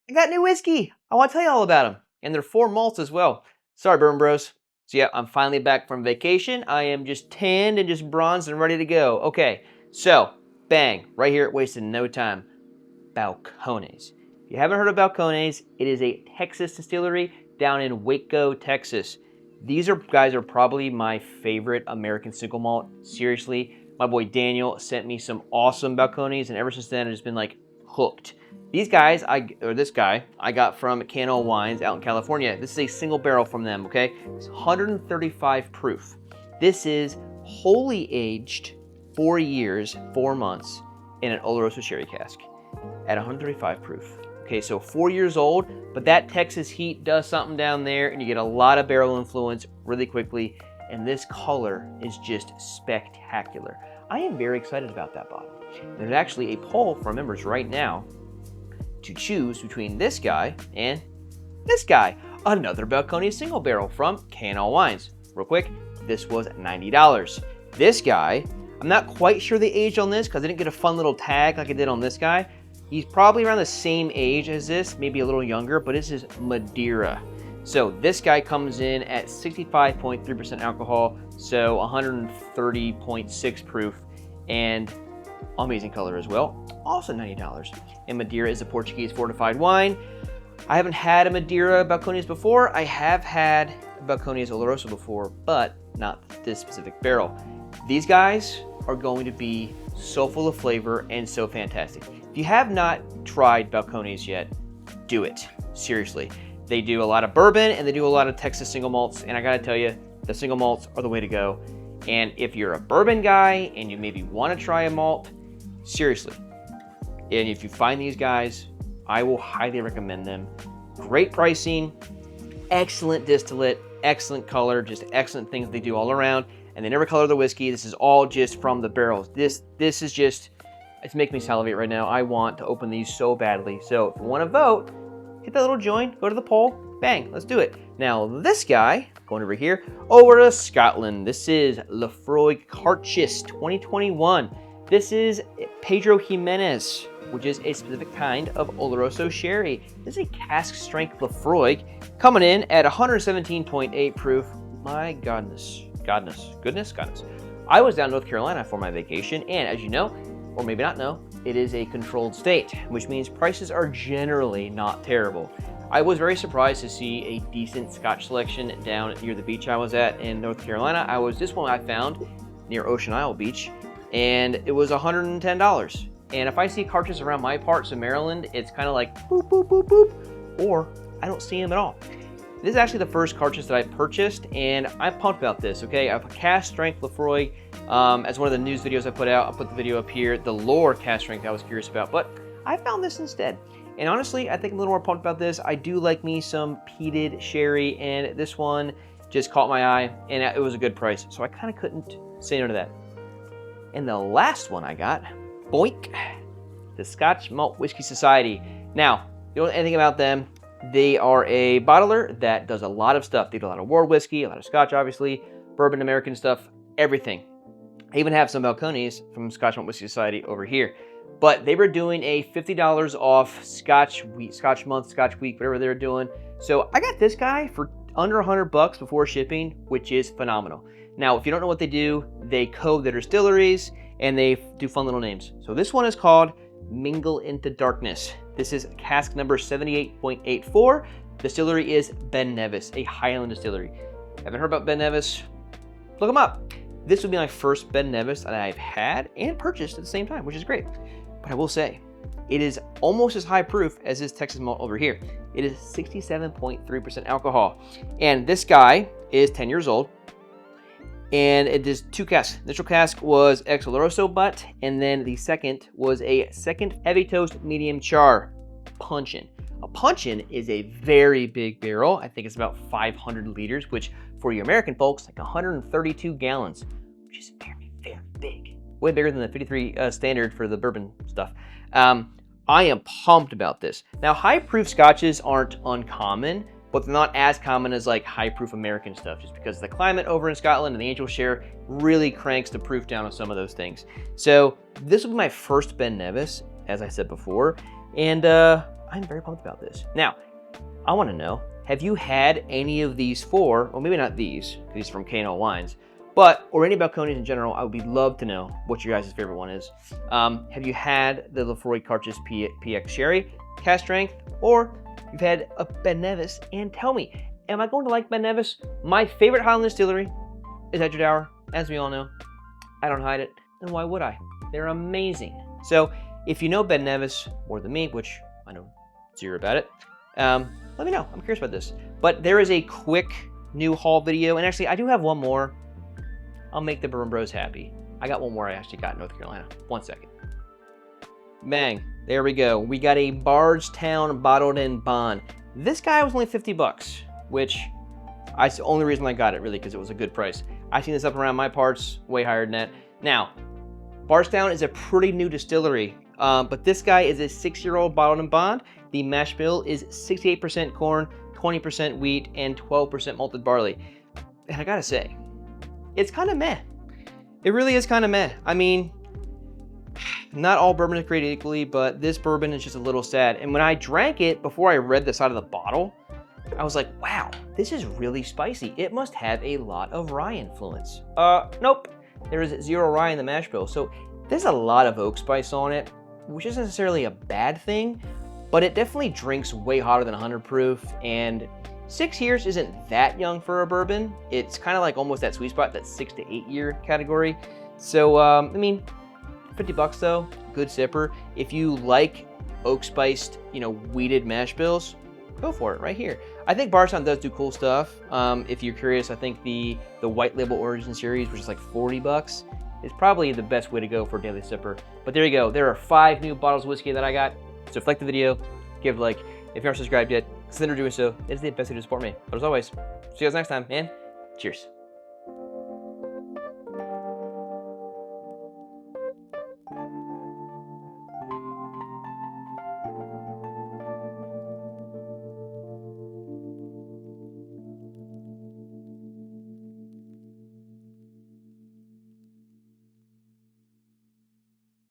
I got new whiskey. I want to tell you all about them. And they're 4 malts as well. Sorry, Bourbon Bros. So yeah, I'm finally back from vacation. I am just tanned and just bronzed and ready to go. Okay, so bang, right here, wasted no time. Balcones. If you haven't heard of Balcones, it is a Texas distillery down in Waco, Texas. These guys are probably my favorite American single malt. Seriously, my boy Daniel sent me some awesome Balcones, and ever since then, I've just been like hooked. These guys, this guy, I got from Cano Wines out in California. This is a single barrel from them, okay? It's 135 proof. This is wholly aged 4 years, 4 months in an Oloroso sherry cask at 135 proof. Okay, so 4 years old, but that Texas heat does something down there and you get a lot of barrel influence really quickly, and this color is just spectacular. I am very excited about that bottle. There's actually a poll for members right now to choose between this guy and this guy, another Balcones single barrel from Cano Wines. Real quick, this was $90. This guy, I'm not quite sure the age on this because I didn't get a fun little tag like I did on this guy. He's probably around the same age as this, maybe a little younger, but this is Madeira. So this guy comes in at 65.3% alcohol, so 130.6 proof, and amazing color as well, also $90. And Madeira is a Portuguese fortified wine. I haven't had a Madeira Balcones before. I have had Balcones Oloroso before, but not this specific barrel. These guys are going to be so full of flavor and so fantastic. If you have not tried Balcones yet, do it. Seriously. They do a lot of bourbon and they do a lot of Texas single malts, and I gotta tell you, the single malts are the way to go. And if you're a bourbon guy and you maybe want to try a malt, seriously. And if you find these guys, I will highly recommend them. Great pricing, excellent distillate, excellent color, just excellent things they do all around. And they never color the whiskey. This is all just from the barrels. This is just, it's making me salivate right now. I want to open these so badly. So if you want to vote, hit that little join, go to the poll, bang, let's do it. Now this guy, going over here, over to Scotland. This is Laphroaig Carchis 2021. This is Pedro Jimenez, which is a specific kind of Oloroso sherry. This is a cask strength Laphroaig coming in at 117.8 proof. My goodness. I was down in North Carolina for my vacation, and as you know, or maybe not know, it is a controlled state, which means prices are generally not terrible. I was very surprised to see a decent Scotch selection down near the beach I was at in North Carolina. This one I found near Ocean Isle Beach, and it was $110. And if I see Carchis around my parts of Maryland, it's kind of like boop, boop, boop, boop, or I don't see them at all. This is actually the first Carchis that I purchased, and I'm pumped about this, okay? I have a cask strength Laphroaig. As one of the news videos I put out, I'll put the video up here, the lower cask strength I was curious about, but I found this instead. And honestly, I think I'm a little more pumped about this. I do like me some peated sherry, and this one just caught my eye, and it was a good price, so I kind of couldn't say no to that. And the last one I got, boink, the Scotch Malt Whisky Society. Now, you don't know anything about them. They are a bottler that does a lot of stuff. They do a lot of wort whiskey, a lot of Scotch, obviously, bourbon, American stuff, everything. I even have some Balcones from Scotch Malt Whisky Society over here. But they were doing a $50 off Scotch month, Scotch week, whatever they were doing. So I got this guy for under $100 before shipping, which is phenomenal. Now, if you don't know what they do, they code their distilleries and they do fun little names. So this one is called Mingle into Darkness. This is cask number 78.84. Distillery is Ben Nevis, a Highland distillery. Haven't heard about Ben Nevis? Look them up. This would be my first Ben Nevis that I've had and purchased at the same time, which is great. But I will say, it is almost as high proof as this Texas malt over here. It is 67.3% alcohol. And this guy is 10 years old. And it is 2 casks. The initial cask was ex Oloroso butt, and then the second was a second heavy toast medium char punchin. A punchin is a very big barrel. I think it's about 500 liters, which for you American folks, like 132 gallons, which is very, very big. Way bigger than the 53 standard for the bourbon stuff. I am pumped about this. Now, high proof scotches aren't uncommon, but they're not as common as like high proof American stuff, just because the climate over in Scotland and the angel share really cranks the proof down on some of those things. So this will be my first Ben Nevis, as I said before, and I I'm very pumped about this. Now, I want to know, have you had any of these four, well, maybe not these, because these are from K&L Wines, but, or any Balcones in general, I would love to know what your guys' favorite one is. Have you had the Laphroaig Cartridge PX Sherry, cast strength, or you've had a Ben Nevis, and tell me, am I going to like Ben Nevis? My favorite Highland distillery is Edgewood, as we all know. I don't hide it, and why would I? They're amazing. So, if you know Ben Nevis more than me, which I know zero about it, let me know. I'm curious about this. But there is a quick new haul video, and actually I do have one more. I'll make the Bourbon Bros happy. I got one more I actually got in North Carolina. 1 second. Bang, there we go. We got a Bardstown Bottled in Bond. This guy was only 50 bucks, which it's the only reason I got it, really, because it was a good price. I've seen this up around my parts, way higher than that. Now, Bardstown is a pretty new distillery, but this guy is a 6-year-old Bottled in Bond. The mash bill is 68% corn, 20% wheat, and 12% malted barley. And I gotta say, it's kind of meh. It really is kind of meh. I mean, not all bourbon is created equally, but this bourbon is just a little sad. And when I drank it, before I read the side of the bottle, I was like, wow, this is really spicy. It must have a lot of rye influence. Nope. There is 0 rye in the mash bill. So there's a lot of oak spice on it, which isn't necessarily a bad thing, but it definitely drinks way hotter than 100 proof. And 6 years isn't that young for a bourbon. It's kind of like almost that sweet spot, that 6 to 8 year category. So, I mean, 50 bucks though, good sipper. If you like oak spiced, wheated mash bills, go for it right here. I think Bardstown does do cool stuff. If you're curious, I think the White Label Origin Series, which is like 40 bucks, is probably the best way to go for a daily sipper. But there you go. There are 5 new bottles of whiskey that I got. So if you like the video, give a like. If you aren't subscribed yet, consider doing so. It's the best way to support me. But as always, see you guys next time, and cheers.